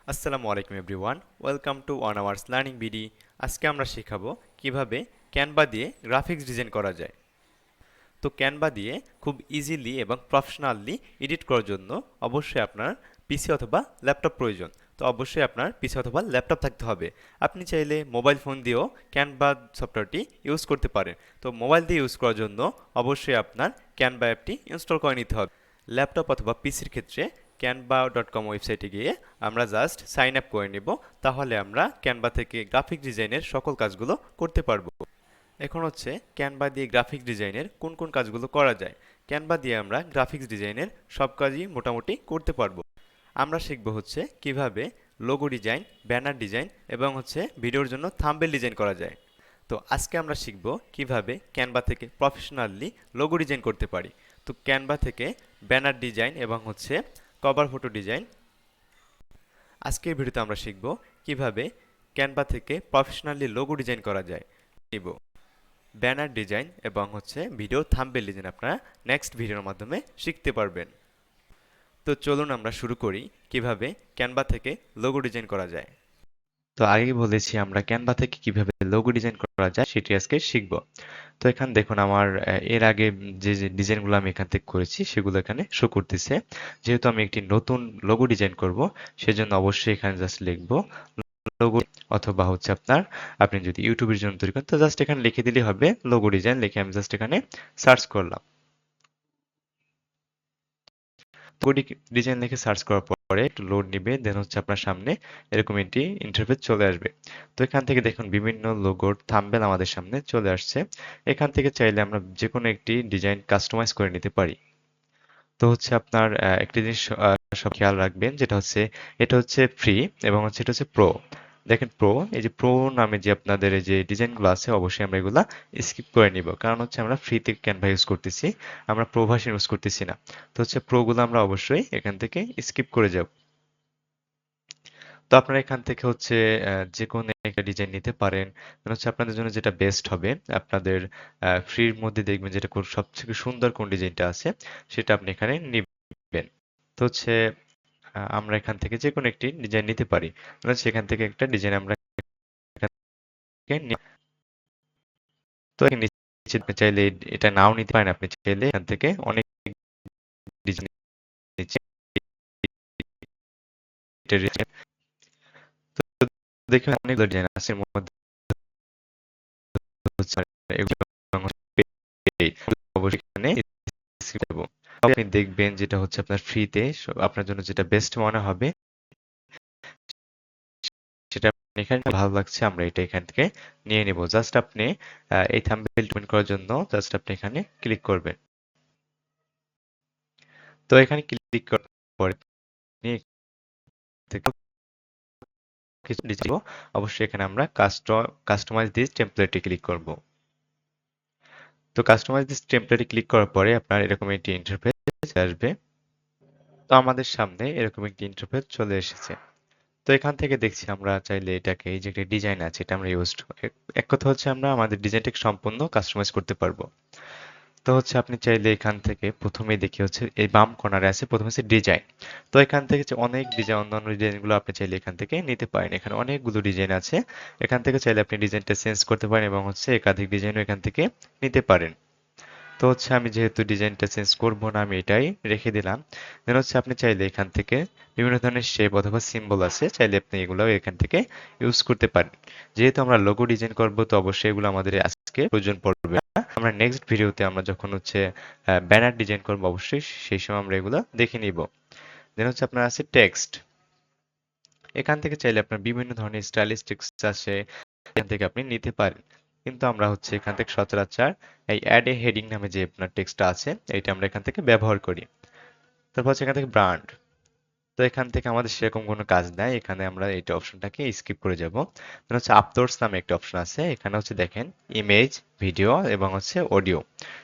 আসসালামু আলাইকুম everyone, welcome to one hours learning BD. আজকে আমরা শেখাবো কিভাবে ক্যানভা দিয়ে গ্রাফিক্স ডিজাইন করা যায়। তো ক্যানভা দিয়ে খুব ইজিলি এবং প্রফেশনালি এডিট করার জন্য অবশ্যই আপনার পিসি অথবা ল্যাপটপ প্রয়োজন। তো অবশ্যই আপনার পিসি অথবা ল্যাপটপ থাকতে হবে। আপনি চাইলে মোবাইল ফোন দিয়েও ক্যানভা সফটওয়্যারটি ইউজ করতে পারেন। তো মোবাইল দিয়ে ইউজ করার জন্য অবশ্যই আপনার ক্যানভা অ্যাপটি ইনস্টল করে নিতে হবে। ল্যাপটপ অথবা পিসির ক্ষেত্রে canva.com ওয়েবসাইটে গিয়ে আমরা জাস্ট সাইন আপ করে নেব। তাহলে আমরা ক্যানভা থেকে গ্রাফিক ডিজাইনের সকল কাজগুলো করতে পারবো। এখন হচ্ছে ক্যানভা দিয়ে গ্রাফিক্স ডিজাইনের কোন কোন কাজগুলো করা যায়। ক্যানভা দিয়ে আমরা গ্রাফিক্স ডিজাইনের সব কাজই মোটামুটি করতে পারবো। আমরা শিখব হচ্ছে কিভাবে লোগো ডিজাইন, ব্যানার ডিজাইন এবং হচ্ছে ভিডিওর জন্য থাম্বনেল ডিজাইন করা যায়। তো আজকে আমরা শিখব কিভাবে ক্যানভা থেকে প্রফেশনালি লোগো ডিজাইন করতে পারি। তো ক্যানভা থেকে ব্যানার ডিজাইন এবং হচ্ছে কভার ফটো ডিজাইন। আজকের ভিডিওতে আমরা শিখব কিভাবে ক্যানভা থেকে প্রফেশনালি লোগো ডিজাইন করা যায়। নিব ব্যানার ডিজাইন এবং হচ্ছে ভিডিও থাম্বনেল ডিজাইন আপনারা নেক্সট ভিডিওর মাধ্যমে শিখতে পারবেন। তো চলুন আমরা শুরু করি কিভাবে ক্যানভা থেকে লোগো ডিজাইন করা যায়। তো আগেই বলেছি আমরা ক্যানভা থেকে কিভাবে লোগো ডিজাইন করা যায় সেটি আজকে শিখব। তো এখানে দেখুন আমার এর আগে যে ডিজাইনগুলো আমি এখান থেকে করেছি সেগুলো এখানে শো করতেছে। যেহেতু আমি একটি নতুন লোগো ডিজাইন করব, সেজন্য অবশ্যই এখানে জাস্ট লিখব লোগো, অথবা হচ্ছে আপনি যদি ইউটিউবের জন্য তৈরি করেন তো জাস্ট এখানে লিখে দিলেই হবে লোগো ডিজাইন। লিখে আমি জাস্ট এখানে সার্চ করলাম। লোগো ডিজাইন লিখে সার্চ করার পরে একটু লোড নিবে, দেন হচ্ছে আপনার সামনে এরকম একটি ইন্টারফেস চলে আসবে। তো এখান থেকে দেখুন বিভিন্ন লোগোর থাম্বনেল আমাদের সামনে চলে আসছে। এখান থেকে চাইলে আমরা যে কোনো একটি ডিজাইন কাস্টমাইজ করে নিতে পারি। তো হচ্ছে আপনার একটি জিনিস সব খেয়াল রাখবেন, যেটা হচ্ছে এটা হচ্ছে ফ্রি এবং হচ্ছে এটা হচ্ছে প্রো। দেখেন প্রো, এই যে প্রো নামে যে আপনাদের এই যে ডিজাইনগুলো আছে অবশ্যই আমরা এগুলা স্কিপ করে নিব, কারণ হচ্ছে আমরা ফ্রিতে ক্যানভা ইউজ করতেছি, আমরা প্রো ভার্সন ইউজ করতেছি না। তো হচ্ছে প্রো গুলো আমরা অবশ্যই এখান থেকে স্কিপ করে যাব। তো আপনারা এখান থেকে হচ্ছে যে কোনো একটা ডিজাইন নিতে পারেন। মানে হচ্ছে আপনাদের জন্য যেটা বেস্ট হবে, আপনাদের ফ্রির মধ্যে দেখবেন যেটা সবথেকে সুন্দর কোন ডিজাইনটা আছে সেটা আপনি এখানে নিবেন। তো হচ্ছে আমরা এখান থেকে যে কোনো একটি ডিজাইন নিতে পারি। মানে হচ্ছে এখান থেকে একটা ডিজাইন আমরা এখান থেকে তো এখানে নিচে আপনি চাইলে এটা নাও নিতে পারেন, আপনি চাইলে এখান থেকে অনেক ডিজাইন নিচে তো দেখবেন অনেক ডিজাইন আছে এর মধ্যে হচ্ছে এগুলো অবশ্যই এখানে দেব। আপনি দেখবেন যেটা হচ্ছে আপনার ফ্রিতে আপনার জন্য যেটা বেস্ট মনে হবে সেটা আপনি এখানে ভালো লাগছে আমরা এটা এখান থেকে নিয়ে নেব। জাস্ট আপনি এই থাম্বনেল টুইন করার জন্য জাস্ট আপনি এখানে ক্লিক করবেন। তো এখানে ক্লিক করার পরে আপনি থেকে কিছু দিব, অবশ্যই এখানে আমরা কাস্টমাইজ দিস টেমপ্লেটে ক্লিক করব। তো কাস্টমাইজ দিস টেমপ্লেটে ক্লিক করার পরে আপনার এরকম একটি ইন্টারফেস আসবে। তো আমাদের সামনে এরকম একটি ইন্টারফেস চলে এসেছে। তো এখান থেকে দেখছি আমরা চাইলে এটাকে, এই যে একটা ডিজাইন আছে এটা আমরা ইউজ, এক কথা হচ্ছে আমরা আমাদের ডিজাইনটাকে সম্পূর্ণ কাস্টমাইজ করতে পারবো। তো হচ্ছে আপনি চাইলে এখান থেকে প্রথমেই দেখি হচ্ছে এই বাম কর্নারে আছে প্রথমে হচ্ছে ডিজাইন। তো এখান থেকে যে অনেক ডিজাইন, অন্যান্য ডিজাইনগুলো আপনি চাইলে এখান থেকে নিতে পারেন। এখানে অনেকগুলো ডিজাইন আছে, এখান থেকে চাইলে আপনি ডিজাইনটা চেঞ্জ করতে পারেন এবং হচ্ছে একাধিক ডিজাইনও এখান থেকে নিতে পারেন। তো হচ্ছে আমি যেহেতু ডিজাইনটা চেঞ্জ করব না, আমি এটাই রেখে দিলাম। দেন হচ্ছে আপনি চাইলে এখান থেকে বিভিন্ন ধরনের শেপ অথবা সিম্বল আছে, চাইলে আপনি এগুলোও এখান থেকে ইউজ করতে পারেন। যেহেতু আমরা লোগো ডিজাইন করব তো অবশ্যই এগুলো আমাদের আজকে প্রয়োজন পড়বে না। আমরা নেক্সট ভিডিওতে আমরা যখন হচ্ছে ব্যানার ডিজাইন করব অবশ্যই সেই সময় আমরা এগুলো দেখে নিব। দেন হচ্ছে আপনার আছে টেক্সট। এখান থেকে চাইলে আপনার বিভিন্ন ধরনের স্টাইলিশ টেক্সট আছে, এখান থেকে আপনি নিতে পারেন। কিন্তু আমরা হচ্ছে এখান থেকে সচরাচর এই অ্যাড এ হেডিং নামে যে আপনার টেক্সটটা আছে এটা আমরা এখান থেকে ব্যবহার করি। তারপর হচ্ছে এখান থেকে ব্র্যান্ড। তো এখান থেকে আমাদের সেরকম কোনো কাজ নাই, এখানে আমরা এইটা অপশনটাকে স্কিপ করে যাব। দেন হচ্ছে আপলোডস নামে একটা অপশন আছে, এখানে হচ্ছে দেখেন ইমেজ, ভিডিও এবং হচ্ছে অডিও,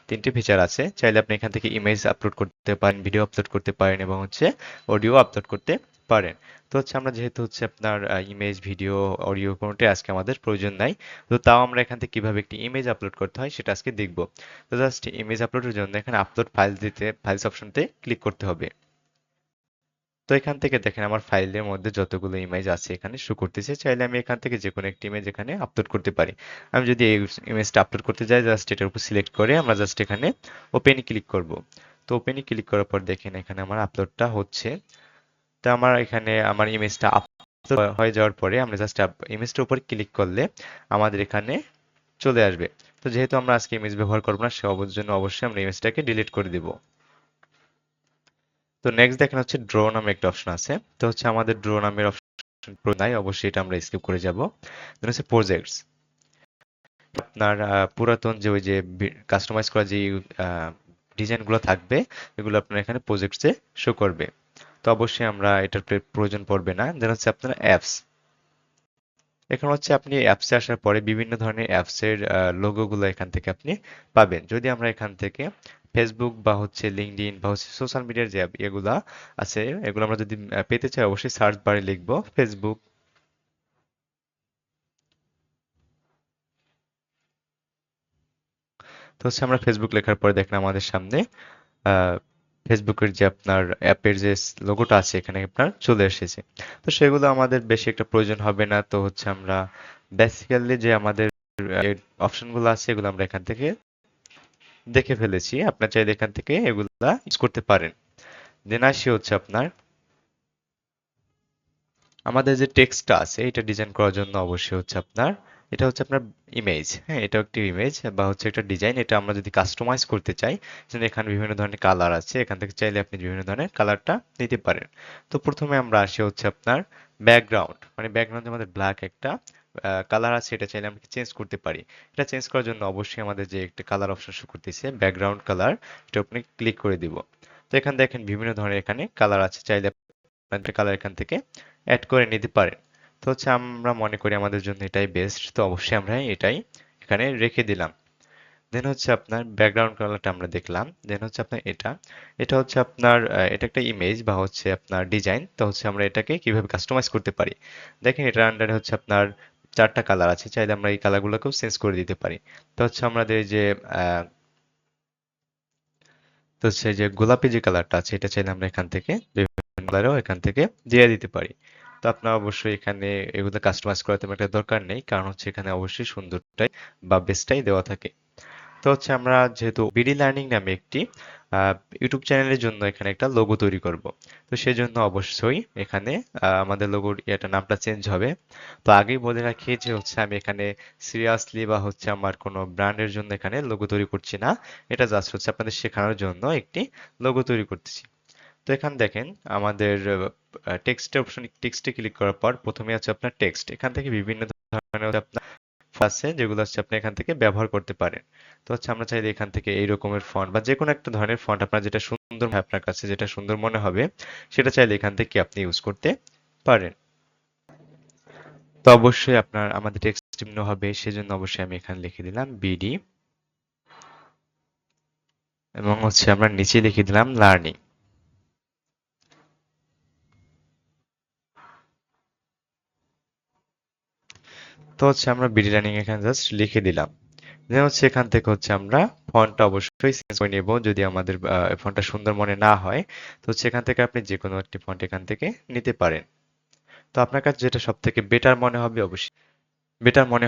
তিনটে ফিচার আছে। চাইলে আপনি এখান থেকে ইমেজ আপলোড করতে পারেন, ভিডিও আপলোড করতে পারেন এবং হচ্ছে অডিও আপলোড করতে পারেন। তো হচ্ছে আমরা যেহেতু হচ্ছে আপনার ইমেজ, ভিডিও, অডিও কোনোটাই আজকে আমাদের প্রয়োজন নাই, তো তাও আমরা এখান থেকে কিভাবে একটি ইমেজ আপলোড করতে হয় সেটা আজকে দেখব। তো জাস্ট ইমেজ আপলোডের জন্য এখানে আপলোড ফাইল দিতে ফাইলস অপশনতে ক্লিক করতে হবে। তো এখান থেকে দেখেন আমার ফাইলের মধ্যে যতগুলো ইমেজ আছে এখানে শো করতেছে। চাইলে আমি এখান থেকে যে কোনো একটি ইমেজ এখানে আপলোড করতে পারি। আমি যদি এই ইমেজটা আপলোড করতে যাই, জাস্ট এটার উপর সিলেক্ট করে আমরা জাস্ট এখানে ওপেনে ক্লিক করব। তো ওপেনে ক্লিক করার পর দেখেন এখানে আমার আপলোডটা হচ্ছে। তো আমার এখানে আমার ইমেজটা আপলোড হয়ে যাওয়ার পরে আমরা জাস্ট ইমেজটার উপর ক্লিক করলে আমাদের এখানে চলে আসবে। তো যেহেতু আমরা আজকে ইমেজ ব্যবহার করব না, সে জন্য অবশ্যই আমরা ইমেজটাকে ডিলিট করে দিব। তো নেক্সট দেখেন হচ্ছে ড্র নামে একটা অপশন আছে। তো হচ্ছে আমাদের ড্র নামের অপশন নাই, অবশ্যই এটা আমরা স্কিপ করে যাব। দেন হচ্ছে প্রজেক্টস। আপনার পুরাতন যে ওই যে কাস্টমাইজ করা যে ডিজাইনগুলো থাকবে, এগুলো আপনার এখানে প্রজেক্টসে শো করবে। তো অবশ্যই আমরা এটার প্রয়োজন পড়বে না। দেন হচ্ছে আপনার অ্যাপস। এখন হচ্ছে আপনি অ্যাপসে আসার পরে বিভিন্ন ধরনের অ্যাপসের লোগোগুলো এখান থেকে আপনি পাবেন। যদি আমরা এখান থেকে ফেসবুক বা হচ্ছে লিঙ্কডইন বা হচ্ছে সোশ্যাল মিডিয়ার যে অ্যাপ এগুলা আছে, এগুলো আমরা যদি পেতে চাই, অবশ্যই সার্চ বারে লিখবো ফেসবুক। তো হচ্ছে আমরা ফেসবুক লেখার পরে দেখেন আমাদের সামনে আহ, ফেসবুকের যে আপনার অ্যাপের যে লোগোটা আছে এখানে আপনার চলে এসেছে। তো সেগুলো আমাদের বেশি একটা প্রয়োজন হবে না। তো হচ্ছে আমরা বেসিক্যালি যে আমাদের অপশনগুলো আছে এগুলো আমরা এখান থেকে দেখে ফেলেছি। আপনার চাইলে এখান থেকে এগুলা ইউজ করতে পারেন। দেন আসি হচ্ছে আপনার আমাদের যে টেক্সটটা আছে এটা ডিজাইন করার জন্য অবশ্যই হচ্ছে আপনার এটা হচ্ছে আপনার ইমেজ। হ্যাঁ, এটা একটি ইমেজ বা হচ্ছে একটা ডিজাইন। এটা আমরা যদি কাস্টমাইজ করতে চাই, যেমন এখানে বিভিন্ন ধরনের কালার আছে, এখান থেকে চাইলে আপনি বিভিন্ন ধরনের কালারটা নিতে পারেন। তো প্রথমে আমরা আসি হচ্ছে আপনার ব্যাকগ্রাউন্ড, মানে ব্যাকগ্রাউন্ডে আমাদের ব্ল্যাক একটা কালার আছে, এটা চাইলে আমরা চেঞ্জ করতে পারি। এটা চেঞ্জ করার জন্য অবশ্যই আমাদের যে একটা কালার অপশন শো করতেছে ব্যাকগ্রাউন্ড কালার, এটা আপনি ক্লিক করে দিব। তো এখানে দেখেন বিভিন্ন ধরনের এখানে কালার আছে, চাইলে আপনাদের কালার এখান থেকে অ্যাড করে নিতে পারেন। তো হচ্ছে আমরা মনে করি আমাদের জন্য এটাই বেস্ট, তো অবশ্যই আমরা এটাই এখানে রেখে দিলাম। দেন হচ্ছে আপনার ব্যাকগ্রাউন্ড কালারটা আমরা দেখলাম। দেন হচ্ছে আপনার এটা এটা হচ্ছে আপনার এটা একটা ইমেজ বা হচ্ছে আপনার ডিজাইন। তো হচ্ছে আমরা এটাকে কিভাবে কাস্টমাইজ করতে পারি, দেখেন এটার আন্ডারে হচ্ছে আপনার চারটা কালার আছে, চাইলে আমরা এই কালারগুলোকেও চেঞ্জ করে দিতে পারি। তো হচ্ছে আমাদের যে আহ, তো হচ্ছে যে গোলাপি যে কালারটা আছে এটা চাইলে আমরা এখান থেকে বিভিন্ন কালারও এখান থেকে দিয়ে দিতে পারি। তো আপনার অবশ্যই এখানে এগুলো কাস্টমাইজ করার তেমন একটা দরকার নেই, কারণ হচ্ছে এখানে অবশ্যই সুন্দরটাই বা বেস্টটাই দেওয়া থাকে। তো হচ্ছে আমরা যেহেতু বিডি লার্নিং নামে একটি ইউটিউব চ্যানেলের জন্য এখানে একটা লোগো তৈরি করব। তো সেজন্য অবশ্যই এখানে আমাদের লোগোর এটা নামটা চেঞ্জ হবে। তো আগেই বলে রাখি যে হচ্ছে আমি এখানে সিরিয়াসলি বা হচ্ছে আমার কোনো ব্র্যান্ডের জন্য এখানে লোগো তৈরি করছি না। এটা জাস্ট হচ্ছে আপনাদের শেখানোর জন্য একটি লোগো তৈরি করতেছি। তো এখানে দেখেন আমাদের টেক্সটের অপশন, টেক্সটে ক্লিক করার পর প্রথমে আছে আপনার টেক্সট। এখান থেকে বিভিন্ন ধরনের আপনার আছে যেগুলো হচ্ছে আপনি এখান থেকে ব্যবহার করতে পারেন। তো হচ্ছে আমরা চাইলে এখান থেকে এই রকমের ফন্ট বা যে কোনো একটা ধরনের ফন্ট আপনার যেটা সুন্দর হয়, আপনার কাছে যেটা সুন্দর মনে হবে সেটা চাইলে এখান থেকে আপনি ইউজ করতে পারেন। তো অবশ্যই আপনার আমাদের টেক্সট চিহ্ন হবে, সেজন্য অবশ্যই আমি এখানে লিখে দিলাম বিডি এবং হচ্ছে আমরা নিচে লিখে দিলাম লার্নিং। তো হচ্ছে আমরা বিডি লার্নিং এখানে জাস্ট লিখে দিলাম। দেন হচ্ছে এখান থেকে হচ্ছে আমরা ফন্টটা অবশ্যই চেঞ্জ করে নেব যদি আমাদের ফন্টটা সুন্দর মনে না হয়। তো হচ্ছে এখান থেকে আপনি যে কোনো একটি ফন্ট এখান থেকে নিতে পারেন। তো আপনার কাছে যেটা সব থেকে বেটার মনে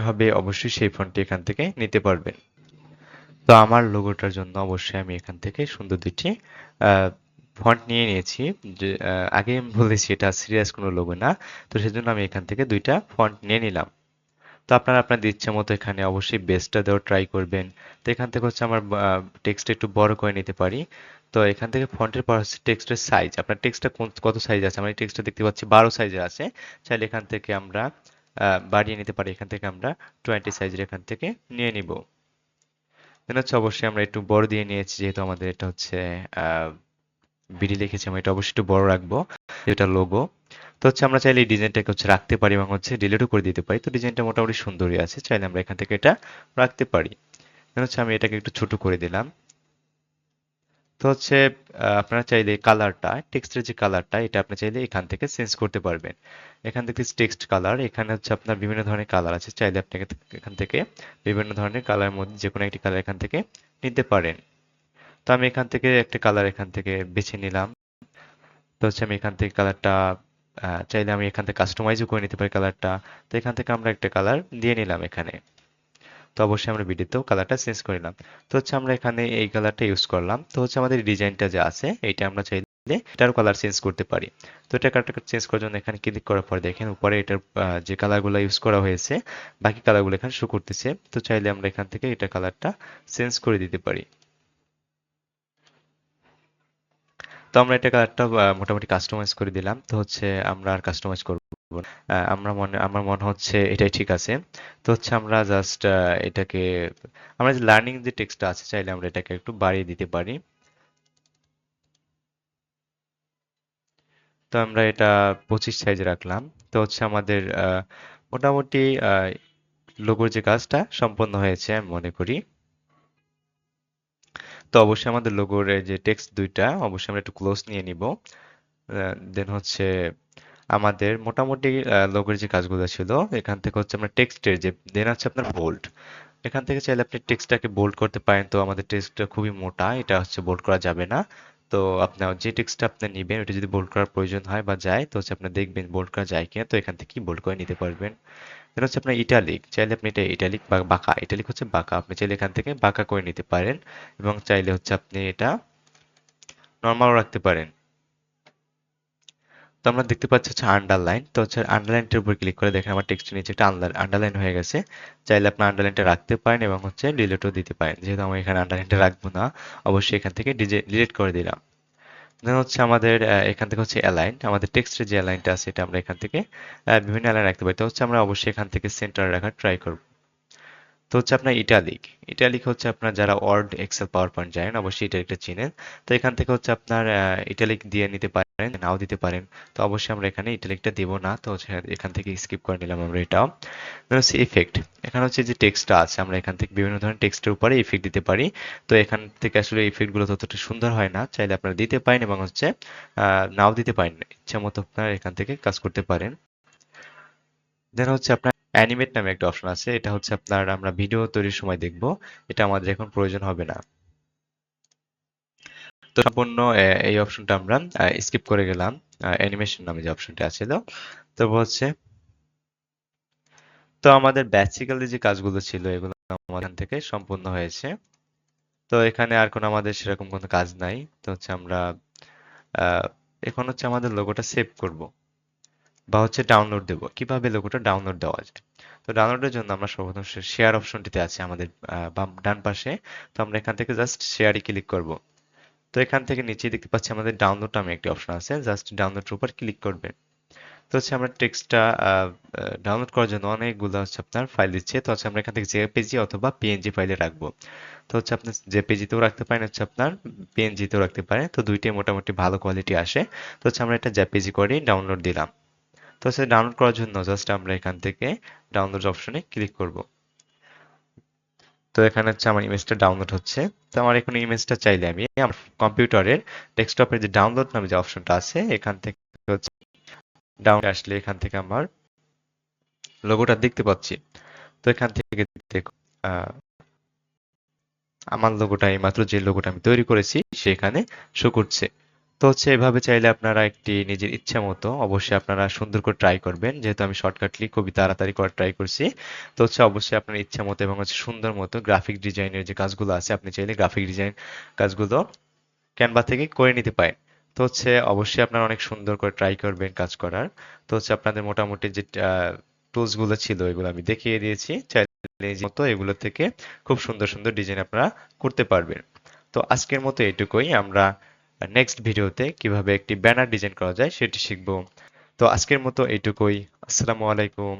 হবে অবশ্যই সেই ফন্টটি এখান থেকে নিতে পারবেন। তো আমার লোগোটার জন্য অবশ্যই আমি এখান থেকে সুন্দর দুটি ফন্ট নিয়ে নিয়েছি। যে আগে আমি বলেছি এটা সিরিয়াস কোনো লোগো না, তো সেজন্য আমি এখান থেকে দুইটা ফন্ট নিয়ে নিলাম। তো আপনারা আপনাদের ইচ্ছে মতো এখানে অবশ্যই বেসটা দেওয়ার ট্রাই করবেন। তো এখান থেকে হচ্ছে আমার টেক্সট একটু বড় করে নিতে পারি। তো এখান থেকে ফন্টের পর হচ্ছে টেক্সটের সাইজ, আপনার টেক্সটটা কত সাইজ আছে, আমার এই টেক্সটটা দেখতে পাচ্ছি 12 সাইজের আছে। চাইলে এখান থেকে আমরা বাড়িয়ে নিতে পারি, এখান থেকে আমরা 20 সাইজের এখান থেকে নিয়ে নিব। দেন হচ্ছে অবশ্যই আমরা একটু বড় দিয়ে নিয়েছি, যেহেতু আমাদের এটা হচ্ছে আহ বিডি লিখেছি, আমরা এটা অবশ্যই একটু বড় রাখবো, এটা লোগো। তো হচ্ছে আমরা চাইলে এই ডিজাইনটাকে হচ্ছে রাখতে পারি এবং হচ্ছে ডিলিটও করে দিতে পারি। তো ডিজাইনটা মোটামুটি সুন্দরই আছে, চাইলে আমরা এখান থেকে এটা রাখতে পারি। দেন হচ্ছে আমি এটাকে একটু ছোট করে দিলাম। তো হচ্ছে আপনারা চাইলে কালারটা, টেক্সটের যে কালারটা এটা আপনি চাইলে এখান থেকে চেঞ্জ করতে পারবেন। এখান থেকে টেক্সট কালার, এখানে হচ্ছে আপনার বিভিন্ন ধরনের কালার আছে, চাইলে আপনি এখান থেকে বিভিন্ন ধরনের কালারের মধ্যে যে কোনো একটি কালার এখান থেকে নিতে পারেন। তো আমি এখান থেকে একটা কালার এখান থেকে বেছে নিলাম। তো হচ্ছে আমি এখান থেকে কালারটা চাইলে আমি এখান থেকে কাস্টমাইজও করে নিতে পারি কালারটা। তো এখান থেকে আমরা একটা কালার দিয়ে নিলাম এখানে। তো অবশ্যই আমরা ভিডিওতেও কালারটা চেঞ্জ করে নিলাম। তো হচ্ছে আমরা এখানে এই কালারটা ইউজ করলাম। তো হচ্ছে আমাদের ডিজাইনটা যে আছে এইটা আমরা চাইলে এটারও কালার চেঞ্জ করতে পারি। তো এটা কালারটা চেঞ্জ করার জন্য এখানে ক্লিক করার পর দেখেন উপরে এটার যে কালারগুলো ইউজ করা হয়েছে বাকি কালারগুলো এখানে শো করতেছে। তো চাইলে আমরা এখান থেকে এটা কালারটা চেঞ্জ করে দিতে পারি। তো আমরা এটা কালারটা মোটামুটি কাস্টমাইজ করে দিলাম। তো হচ্ছে আমরা আর কাস্টমাইজ করব না। আমার মনে হচ্ছে এটাই ঠিক আছে। তো হচ্ছে আমরা জাস্ট এটাকে আমরা যে লার্নিং যে টেক্সটটা আছে চাইলে আমরা এটাকে একটু বাড়িয়ে দিতে পারি। তো আমরা এটা 25 সাইজে রাখলাম। তো হচ্ছে আমাদের মোটামুটি লোগোর যে কাজটা সম্পন্ন হয়েছে আমি মনে করি। তো অবশ্যই আমাদের লোগোর যে টেক্সট দুইটা অবশ্যই আমরা একটু ক্লোজ নিয়ে নিব। দেন হচ্ছে আমাদের মোটামুটি লোগোর যে কাজগুলো ছিল এখান থেকে হচ্ছে আমরা টেক্সটের যে দেন হচ্ছে আপনার বোল্ড এখান থেকে চাইলে আপনি টেক্সটটাকে বোল্ড করতে পারেন। তো আমাদের টেক্সটটা খুবই মোটা, এটা হচ্ছে বোল্ড করা যাবে না। তো আপনার যে টেক্সটটা আপনি নেবেন ওটা যদি বোল্ড করার প্রয়োজন হয় বা যায় তো হচ্ছে আপনি দেখবেন বোল্ড করা যায় কিনা। তো এখান থেকে বোল্ড করে নিতে পারবেন। দেন হচ্ছে আপনার ইটালিক চাইলে আপনি এটা ইটালিক বা বাঁকা, ইটালিক হচ্ছে বাঁকা, আপনি চাইলে এখান থেকে বাঁকা করে নিতে পারেন এবং চাইলে হচ্ছে আপনি এটা নর্মালও রাখতে পারেন। তো আমরা দেখতে পাচ্ছি হচ্ছে আন্ডারলাইন। তো হচ্ছে আন্ডারলাইনটার উপর ক্লিক করে দেখেন আমার টেক্সটের নিচে একটা আন্ডারলাইন হয়ে গেছে। চাইলে আপনি আন্ডারলাইনটা রাখতে পারেন এবং হচ্ছে ডিলিটও দিতে পারেন। যেহেতু আমি এখানে আন্ডারলাইনটা রাখবো না অবশ্যই এখান থেকে ডিলিট করে দিলাম। দেন হচ্ছে আমাদের এখান থেকে হচ্ছে অ্যালাইন, আমাদের টেক্সটের যে অ্যালাইনটা আছে এটা আমরা এখান থেকে বিভিন্ন অ্যালাইন রাখতে পারি। তো হচ্ছে আমরা অবশ্যই এখান থেকে সেন্টার রাখার ট্রাই করব। তো হচ্ছে আপনার ইটালিক, ইটালিক হচ্ছে আপনার যারা ওয়ার্ড এক্সেল পাওয়ার পয়েন্ট জানেন অবশ্যই ইটালিকটা চিনেন। তো এখান থেকে হচ্ছে আপনার ইটালিক দিয়ে নিতে পারেন, নাও দিতে পারেন। তো অবশ্যই আমরা এখানে ইটালিকটা দেব না, তো হচ্ছে এখান থেকে স্কিপ করে নিলাম আমরা এটাও। দেন হচ্ছে ইফেক্ট, এখানে হচ্ছে যে টেক্সটটা আছে আমরা এখান থেকে বিভিন্ন ধরনের টেক্সটের উপরে ইফেক্ট দিতে পারি। তো এখান থেকে আসলে ইফেক্টগুলো ততটা সুন্দর হয় না, চাইলে আপনারা দিতে পারেন এবং হচ্ছে নাও দিতে পারেন, ইচ্ছা মতো আপনারা এখান থেকে কাজ করতে পারেন। দেন হচ্ছে আপনার অ্যানিমেট নামে একটা অপশন আছে, এটা হচ্ছে আপনার আমরা ভিডিও তৈরির সময় দেখব, এটা আমাদের এখন প্রয়োজন হবে না। তো সম্পূর্ণ এই অপশনটা আমরা স্কিপ করে গেলাম। অ্যানিমেশন নামে যে অপশনটা আছিল তারপর হচ্ছে তো আমাদের বেসিক্যালি যে কাজগুলো ছিল এগুলো আমাদের এখান থেকে সম্পূর্ণ হয়েছে। তো এখানে আর কোনো আমাদের সেরকম কোনো কাজ নাই। তো হচ্ছে আমরা আহ, এখন হচ্ছে আমাদের লোগোটা সেভ করব বা হচ্ছে ডাউনলোড দেব। কিভাবে লোগোটা ডাউনলোড দেওয়া যায়? তো ডাউনলোডের জন্য আমরা সর্বপ্রথম শেয়ার অপশনটিতে আছে আমাদের বাম ডান পাশে। তো আমরা এখান থেকে জাস্ট শেয়ারে ক্লিক করব। তো এখান থেকে নিচে দেখতে পাচ্ছি আমাদের ডাউনলোড নামে একটি অপশন আছে, জাস্ট ডাউনলোডের উপর ক্লিক করবেন। তো হচ্ছে আমরা টেক্সটটা ডাউনলোড করার জন্য অনেকগুলো হচ্ছে আপনার ফাইল দিচ্ছে। তো হচ্ছে আমরা এখান থেকে জেপিজি অথবা পিএনজি ফাইলে রাখবো। তো হচ্ছে আপনি জেপিজিতেও রাখতে পারেন, হচ্ছে আপনার পিএনজিতেও রাখতে পারেন। তো দুইটাই মোটামুটি ভালো কোয়ালিটি আসে। তো হচ্ছে আমরা এটা জেপিজি করে ডাউনলোড দিলাম। তো হচ্ছে ডাউনলোড করার জন্য জাস্ট আমরা এখান থেকে ডাউনলোড অপশনে ক্লিক করব। তো এখানে হচ্ছে আমার ইমেজটা ডাউনলোড হচ্ছে। তো আমার এখন ইমেজটা চাইলে আমি আমার কম্পিউটারের ডেস্কটপের যে ডাউনলোড নামে যে অপশনটা আছে এখান থেকে হচ্ছে ডাউনলোড আসলে এখান থেকে আমার লোগোটা দেখতে পাচ্ছি। তো এখান থেকে দেখো আমার লোগোটা এইমাত্র যে লোগোটা আমি তৈরি করেছি সেখানে শো করছে। তো হচ্ছে এভাবে চাইলে আপনারা একটি নিজের ইচ্ছা মতো অবশ্যই আপনারা সুন্দর করে ট্রাই করবেন, যেহেতু আমি শর্টকাটলি খুবই তাড়াতাড়ি করার ট্রাই করছি। তো হচ্ছে অবশ্যই আপনার ইচ্ছা মতো এবং হচ্ছে সুন্দর মতো গ্রাফিক ডিজাইনের যে কাজগুলো আছে আপনি চাইলে গ্রাফিক ডিজাইন কাজগুলো ক্যানভা থেকে করে নিতে পারেন। তো হচ্ছে অবশ্যই আপনারা অনেক সুন্দর করে ট্রাই করবেন কাজ করার। তো হচ্ছে আপনাদের মোটামুটি যে টুলস গুলো ছিল এগুলো আমি দেখিয়ে দিয়েছি, চাইলে নিজের মতো এগুলো থেকে খুব সুন্দর সুন্দর ডিজাইন আপনারা করতে পারবেন। তো আজকের মতো এটুকুই, আমরা নেক্সট ভিডিওতে কিভাবে একটি ব্যানার ডিজাইন করা যায় সেটি শিখব। তো আজকের মতো এইটুকুই। আসসালামু আলাইকুম।